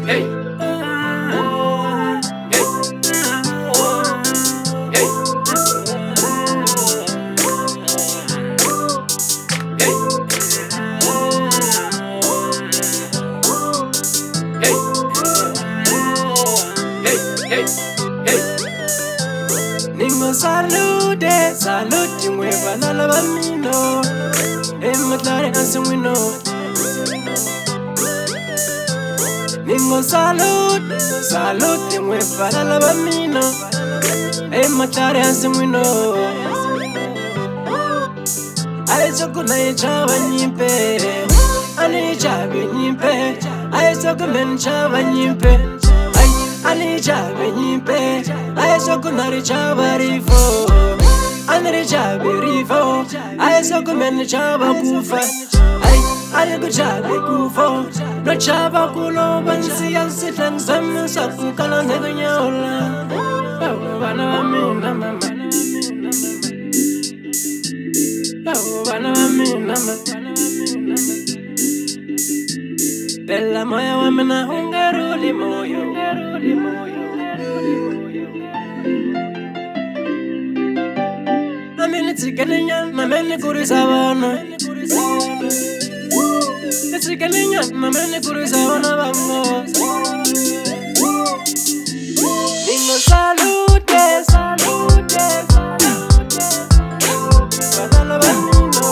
Hey, hey, hey, hey, hey, hey, hey. Ningo salute, salute mwe banala bamino. Ematlare ansiwino. Ningo salute, salute mwe banala bamino. Ematlare ansiwino. Aizoko na chava nyimpe, ani chave nyimpe. Aizoko men chava nyimpe, ani chave nyimpe. Aizoko na chava rifo, ani chave rifo. Aizoko men chava kufa, ani ko chave kufo. No chava kulo bansi yansitang sam sakukala negunyola. Bana mina mama. Bella moya wamena hungaruli moyo. Amini tsikaninya mameni kurisavana. Tsikaninya mameni kurisavana bango. Ningo salute, salute, salute. Banana banino.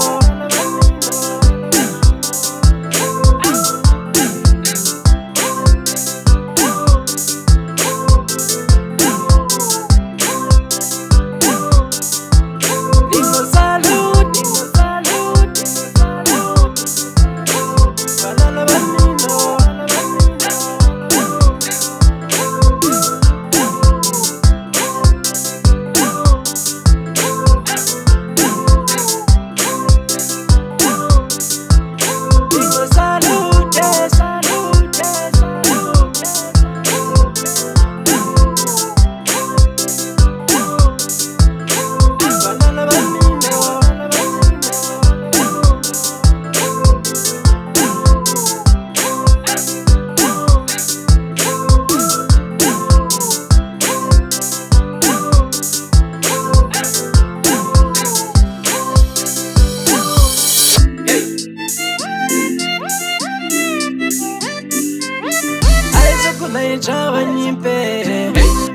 Chava nyimpe,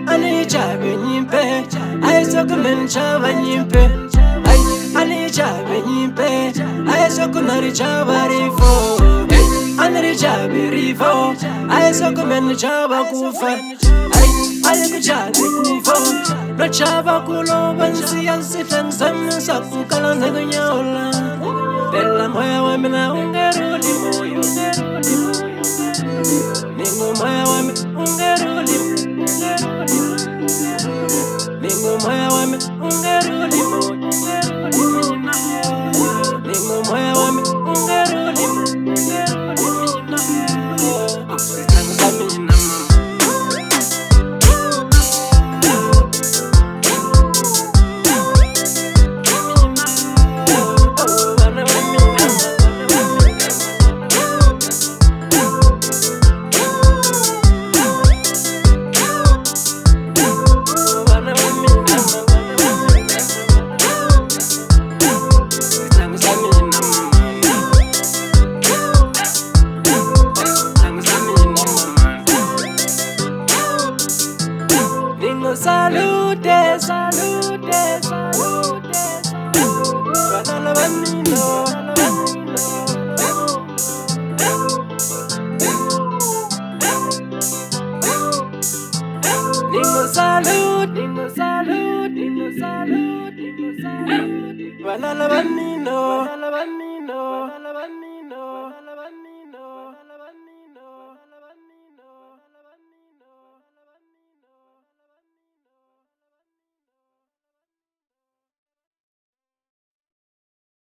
ani chave nyimpe. Aizoko men chava nyimpe, ani chave nyimpe. Aizoko nari chava rifo, ani chave rifo. Aizoko men chava kufa, ani chave kufo. No chava kulo bansi yansitang sam sakukala negunyola. Bella moya wamena hungaruli moyo. Ningo moya wame ungeruli, ningo moya wame ungeruli mo, ningo moya wame ungeruli, salute, salute, salute, banana banino. Ningo salute, ningo salute, ningo salute, ningo salute, banana banino, banana banino, banana banino.